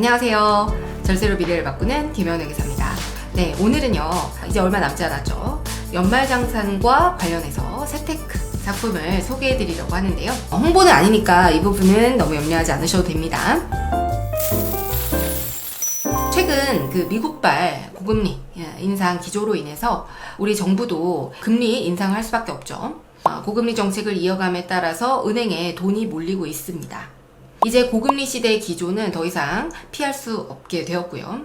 안녕하세요. 절세로 미래를 바꾸는 김현우 기사입니다. 네, 오늘은요, 이제 얼마 남지 않았죠. 연말장산과 관련해서 세테크 상품을 소개해 드리려고 하는데요. 홍보는 아니니까 이 부분은 너무 염려하지 않으셔도 됩니다. 최근 미국발 고금리 인상 기조로 인해서 우리 정부도 금리 인상을 할 수밖에 없죠. 고금리 정책을 이어감에 따라서 은행에 돈이 몰리고 있습니다. 이제 고금리 시대의 기조는 더 이상 피할 수 없게 되었고요.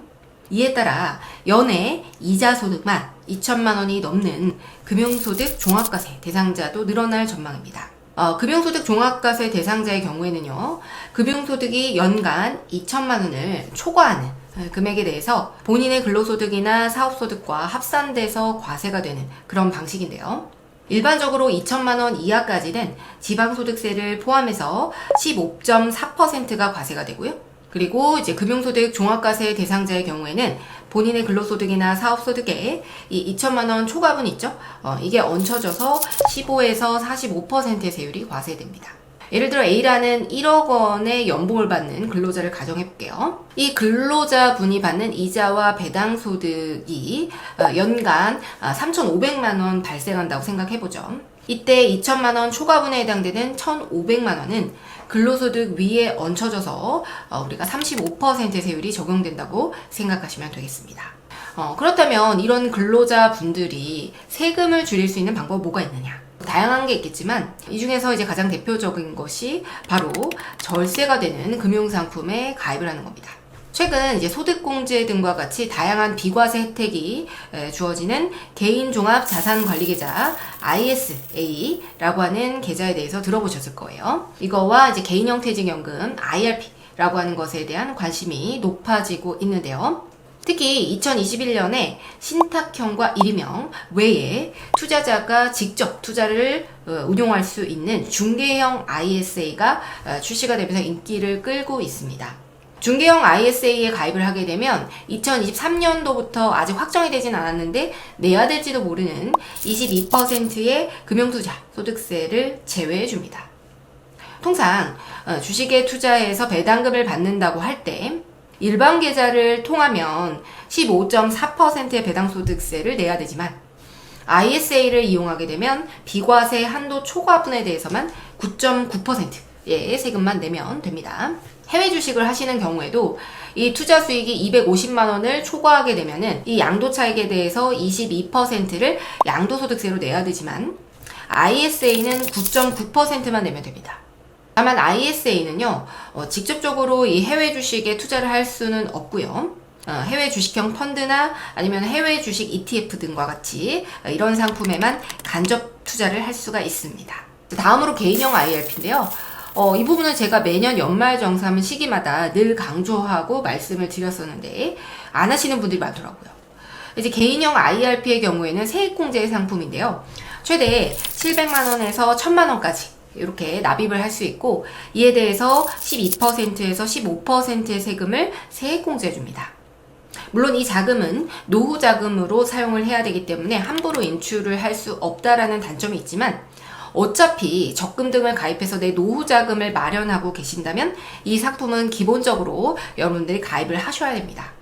이에 따라 연애 이자 소득만 2천만 원이 넘는 금융소득 종합과세 대상자도 늘어날 전망입니다. 금융소득 종합과세 대상자의 경우에는요, 금융소득이 연간 2천만 원을 초과하는 금액에 대해서 본인의 근로소득이나 사업소득과 합산돼서 과세가 되는 그런 방식인데요. 일반적으로 2천만 원 이하까지는 지방소득세를 포함해서 15.4%가 과세가 되고요. 그리고 이제 금융소득 종합과세 대상자의 경우에는 본인의 근로소득이나 사업소득에 이 2천만 원 초과분 있죠? 이게 얹혀져서 15에서 45%의 세율이 과세됩니다. 예를 들어 A라는 1억 원의 연봉을 받는 근로자를 가정해볼게요. 이 근로자분이 받는 이자와 배당소득이 연간 3,500만 원 발생한다고 생각해보죠. 이때 2천만 원 초과분에 해당되는 1,500만 원은 근로소득 위에 얹혀져서 우리가 35%의 세율이 적용된다고 생각하시면 되겠습니다. 그렇다면 이런 근로자분들이 세금을 줄일 수 있는 방법은 뭐가 있느냐? 다양한 게 있겠지만 이 중에서 이제 가장 대표적인 것이 바로 절세가 되는 금융상품에 가입을 하는 겁니다. 최근 이제 소득공제 등과 같이 다양한 비과세 혜택이 주어지는 개인종합자산관리계좌 ISA라고 하는 계좌에 대해서 들어보셨을 거예요. 이거와 이제 개인형퇴직연금 IRP라고 하는 것에 대한 관심이 높아지고 있는데요. 특히 2021년에 신탁형과 일임형 외에 투자자가 직접 투자를 운용할 수 있는 중개형 ISA가 출시가 되면서 인기를 끌고 있습니다. 중개형 ISA에 가입을 하게 되면 2023년도부터 아직 확정이 되진 않았는데 내야 될지도 모르는 22%의 금융투자 소득세를 제외해 줍니다. 통상 주식에 투자해서 배당금을 받는다고 할 때 일반 계좌를 통하면 15.4%의 배당소득세를 내야 되지만 ISA를 이용하게 되면 비과세 한도 초과분에 대해서만 9.9%의 세금만 내면 됩니다. 해외 주식을 하시는 경우에도 이 투자 수익이 250만 원을 초과하게 되면은 이 양도 차익에 대해서 22%를 양도소득세로 내야 되지만 ISA는 9.9%만 내면 됩니다. 다만 ISA는요, 직접적으로 이 해외 주식에 투자를 할 수는 없고요. 해외 주식형 펀드나 아니면 해외 주식 ETF 등과 같이 이런 상품에만 간접 투자를 할 수가 있습니다. 다음으로 개인형 IRP인데요. 이 부분은 제가 매년 연말정산 시기마다 늘 강조하고 말씀을 드렸었는데 안 하시는 분들이 많더라고요. 이제 개인형 IRP의 경우에는 세액공제 상품인데요. 최대 700만 원에서 1000만 원까지 이렇게 납입을 할 수 있고 이에 대해서 12%에서 15%의 세금을 세액공제해 줍니다. 물론 이 자금은 노후 자금으로 사용을 해야 되기 때문에 함부로 인출을 할 수 없다라는 단점이 있지만 어차피 적금 등을 가입해서 내 노후 자금을 마련하고 계신다면 이 상품은 기본적으로 여러분들이 가입을 하셔야 됩니다.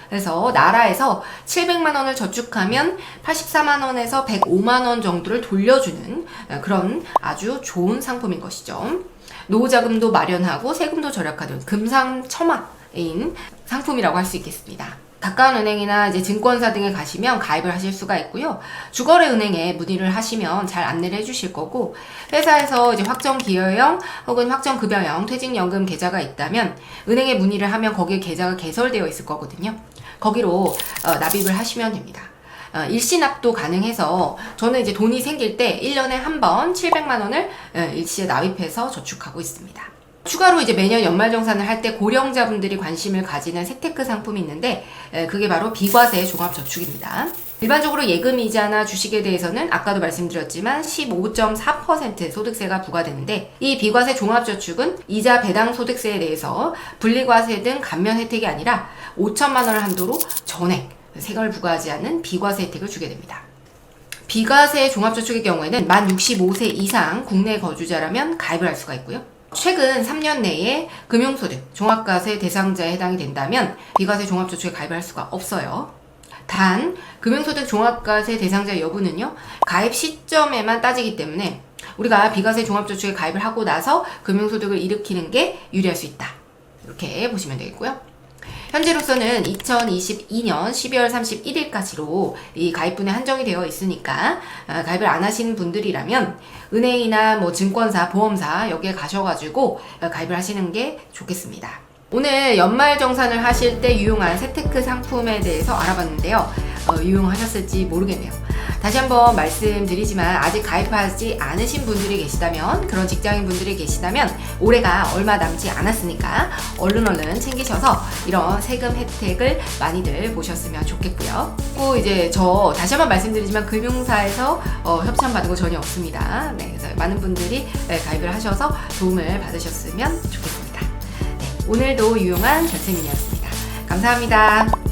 그래서 나라에서 700만 원을 저축하면 84만 원에서 105만 원 정도를 돌려주는 그런 아주 좋은 상품인 것이죠. 노후자금도 마련하고 세금도 절약하는 금상첨화인 상품이라고 할 수 있겠습니다. 가까운 은행이나 이제 증권사 등에 가시면 가입을 하실 수가 있고요. 주거래 은행에 문의를 하시면 잘 안내를 해주실 거고, 회사에서 이제 확정 기여형 혹은 확정 급여형 퇴직연금 계좌가 있다면 은행에 문의를 하면 거기에 계좌가 개설되어 있을 거거든요. 거기로 납입을 하시면 됩니다. 일시납도 가능해서 저는 이제 돈이 생길 때 1년에 한 번 700만 원을 일시에 납입해서 저축하고 있습니다. 추가로 이제 매년 연말정산을 할 때 고령자분들이 관심을 가지는 세테크 상품이 있는데 그게 바로 비과세 종합저축입니다. 일반적으로 예금이자나 주식에 대해서는 아까도 말씀드렸지만 15.4% 소득세가 부과되는데 이 비과세 종합저축은 이자 배당 소득세에 대해서 분리과세 등 감면 혜택이 아니라 5천만 원을 한도로 전액 세금을 부과하지 않는 비과세 혜택을 주게 됩니다. 비과세 종합저축의 경우에는 만 65세 이상 국내 거주자라면 가입을 할 수가 있고요. 최근 3년 내에 금융소득 종합과세 대상자에 해당이 된다면 비과세 종합저축에 가입을 할 수가 없어요. 단 금융소득 종합과세 대상자 여부는요, 가입 시점에만 따지기 때문에 우리가 비과세 종합저축에 가입을 하고 나서 금융소득을 일으키는 게 유리할 수 있다, 이렇게 보시면 되겠고요. 현재로서는 2022년 12월 31일까지로 이 가입분에 한정이 되어 있으니까 가입을 안 하시는 분들이라면 은행이나 뭐 증권사, 보험사 여기에 가셔가지고 가입을 하시는 게 좋겠습니다. 오늘 연말정산을 하실 때 유용한 세테크 상품에 대해서 알아봤는데요. 유용하셨을지 모르겠네요. 다시 한번 말씀드리지만 아직 가입하지 않으신 분들이 계시다면, 그런 직장인 분들이 계시다면 올해가 얼마 남지 않았으니까 얼른 챙기셔서 이런 세금 혜택을 많이들 보셨으면 좋겠고요. 꼭 이제 저 다시 한번 말씀드리지만 금융사에서 협찬 받은 거 전혀 없습니다. 네, 그래서 많은 분들이 가입을 하셔서 도움을 받으셨으면 좋겠습니다. 네, 오늘도 유용한 결세민이었습니다. 감사합니다.